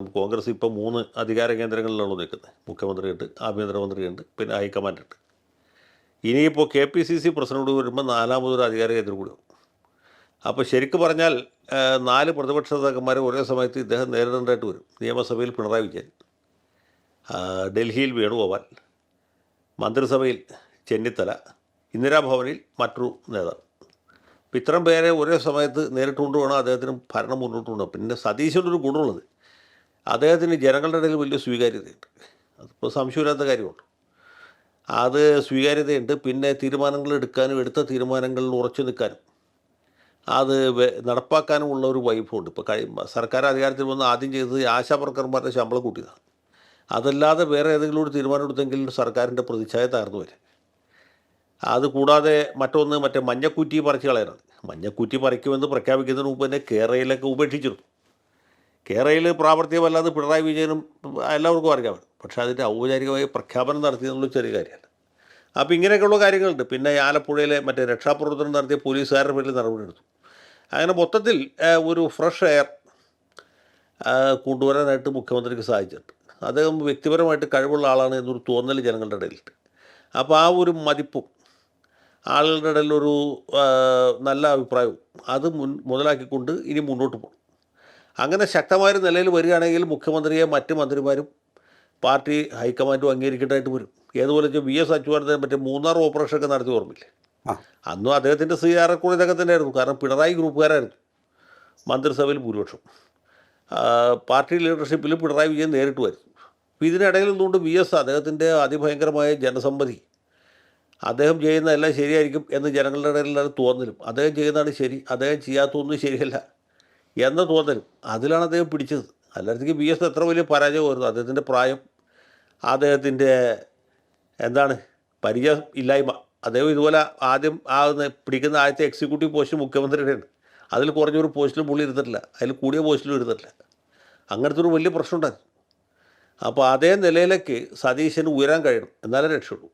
കോൺഗ്രസ് ഇപ്പോൾ 3 അധികാര കേന്ദ്രങ്ങളിലാണ് നിൽക്കുന്നത്. മുഖ്യമന്ത്രിയുണ്ട്, ആഭ്യന്തരമന്ത്രിയുണ്ട്, പിന്നെ ഹൈക്കമാൻഡുണ്ട്. ഇനിയിപ്പോൾ KPCC പ്രസിഡന്റ് വരുമ്പോൾ 4മതൊരു അധികാര കേന്ദ്രം കൂടി ആവും. അപ്പോൾ ശരിക്കും പറഞ്ഞാൽ 4 പ്രതിപക്ഷ നേതാക്കന്മാരെ ഒരേ സമയത്ത് ഇദ്ദേഹം നേരിടേണ്ടതായിട്ട് വരും. നിയമസഭയിൽ പിണറായി വിജയൻ, ഡൽഹിയിൽ വേണുഗോപാൽ, മന്ത്രിസഭയിൽ ചെന്നിത്തല, ഇന്ദിരാഭവനിൽ മറ്റൊരു നേതാവ്. അപ്പോൾ ഇത്രയും പേരെ ഒരേ സമയത്ത് നേരിട്ട് കൊണ്ടുവേണം അദ്ദേഹത്തിന് ഭരണം മുന്നോട്ട് കൊണ്ടുപോകാം. പിന്നെ സതീശനൊരു ഗുണമുള്ളത്, അദ്ദേഹത്തിന് ജനങ്ങളുടെ ഇടയിൽ വലിയ സ്വീകാര്യതയുണ്ട്. അതിപ്പോൾ സംശയമില്ലാത്ത കാര്യമുണ്ട്. അത് സ്വീകാര്യതയുണ്ട്. പിന്നെ തീരുമാനങ്ങൾ എടുക്കാനും എടുത്ത തീരുമാനങ്ങളിൽ ഉറച്ചു നിൽക്കാനും അത് നടപ്പാക്കാനുമുള്ള ഒരു വൈഭവമുണ്ട്. ഇപ്പോൾ സർക്കാർ അധികാരത്തിൽ വന്ന് ആദ്യം ചെയ്തത് ആശാവർക്കർമാരുടെ ശമ്പളം കൂട്ടിയതാണ്. അതല്ലാതെ വേറെ ഏതെങ്കിലും ഒരു തീരുമാനം എടുത്തെങ്കിൽ സർക്കാരിൻ്റെ പ്രതിച്ഛായ തകർന്നു വരും. അതുകൂടാതെ മറ്റേ മഞ്ഞക്കുറ്റി പറിച്ച് കളയാനാണ്. മഞ്ഞക്കുറ്റി പറിക്കുമെന്ന് പ്രഖ്യാപിക്കുന്നതിന് മുമ്പ് തന്നെ കേരളയിലൊക്കെ ഉപേക്ഷിച്ചിരുന്നു. കേരളയിൽ പ്രാവർത്തികമല്ലാതെ പിണറായി വിജയനും എല്ലാവർക്കും അറിയാം. പക്ഷേ അതിൻ്റെ ഔപചാരികമായി പ്രഖ്യാപനം നടത്തിയെന്നുള്ള ചെറിയ കാര്യമല്ല. അപ്പോൾ ഇങ്ങനെയൊക്കെയുള്ള കാര്യങ്ങളുണ്ട്. പിന്നെ ആലപ്പുഴയിലെ രക്ഷാപ്രവർത്തനം നടത്തിയ പോലീസുകാരുടെ പേരിൽ നടപടിയെടുത്തു. അങ്ങനെ മൊത്തത്തിൽ ഒരു ഫ്രഷ് എയർ കൊണ്ടുവരാനായിട്ട് മുഖ്യമന്ത്രിക്ക് സാധിച്ചിട്ടുണ്ട്. അദ്ദേഹം വ്യക്തിപരമായിട്ട് കഴിവുള്ള ആളാണ് എന്നൊരു തോന്നൽ ജനങ്ങളുടെ ഇടയിലുണ്ട്. അപ്പോൾ ആ ഒരു മതിപ്പും ആളുകളുടെ ഇടയിലൊരു നല്ല അഭിപ്രായവും അത് മുതലാക്കിക്കൊണ്ട് ഇനി മുന്നോട്ട് പോകും. അങ്ങനെ ശക്തമായ നിലയിൽ വരികയാണെങ്കിൽ മുഖ്യമന്ത്രിയെ മറ്റ് മന്ത്രിമാരും പാർട്ടി ഹൈക്കമാൻഡും അംഗീകരിക്കേണ്ടതായിട്ട് വരും. ഏതുപോലെ VS അച്യുതാനന്ദൻ മൂന്നാർ ഓപ്പറേഷനൊക്കെ നടത്തി ഓർമ്മില്ലേ? അന്നും അദ്ദേഹത്തിൻ്റെ ഏറെക്കുറെ ഇതൊക്കെ തന്നെയായിരുന്നു. കാരണം പിണറായി ഗ്രൂപ്പുകാരായിരുന്നു മന്ത്രിസഭയിൽ ഭൂരിപക്ഷം. പാർട്ടി ലീഡർഷിപ്പിൽ പിണറായി വിജയൻ നേരിട്ട് വരുന്നു. അപ്പോൾ ഇതിനിടയിൽ നിന്നുകൊണ്ട് VS അദ്ദേഹത്തിൻ്റെ അതിഭയങ്കരമായ ജനസമ്മതി, അദ്ദേഹം ചെയ്യുന്ന എല്ലാം ശരിയായിരിക്കും എന്ന് ജനങ്ങളുടെ ഇടയിലാണ് തോന്നലും. അദ്ദേഹം ചെയ്യുന്നതാണ് ശരി, അദ്ദേഹം ചെയ്യാത്തൊന്നും ശരിയല്ല എന്ന തോന്നലും അതിലാണ് അദ്ദേഹം പിടിച്ചത്. അല്ലായിരുന്നെങ്കിൽ VS എത്ര വലിയ പരാജയമായിരുന്നു. അദ്ദേഹത്തിൻ്റെ പ്രായം, അദ്ദേഹത്തിൻ്റെ പരിചയം ഇല്ലായ്മ. അദ്ദേഹം ഇതുപോലെ ആദ്യം പിടിക്കുന്ന ആദ്യത്തെ എക്സിക്യൂട്ടീവ് പോസ്റ്റ് മുഖ്യമന്ത്രിയുടെയാണ്. അതിൽ കുറഞ്ഞൊരു പോസ്റ്റിലും പുള്ളി ഇരുന്നിട്ടില്ല, അതിൽ കൂടിയ പോസ്റ്റിലും ഇരുന്നിട്ടില്ല. അങ്ങനത്തെ ഒരു വലിയ പ്രശ്നം ഉണ്ടായിരുന്നു. അപ്പോൾ അതേ നിലയിലേക്ക് സതീശന് ഉയരാൻ കഴിയണം, എന്നാലേ രക്ഷയുള്ളൂ.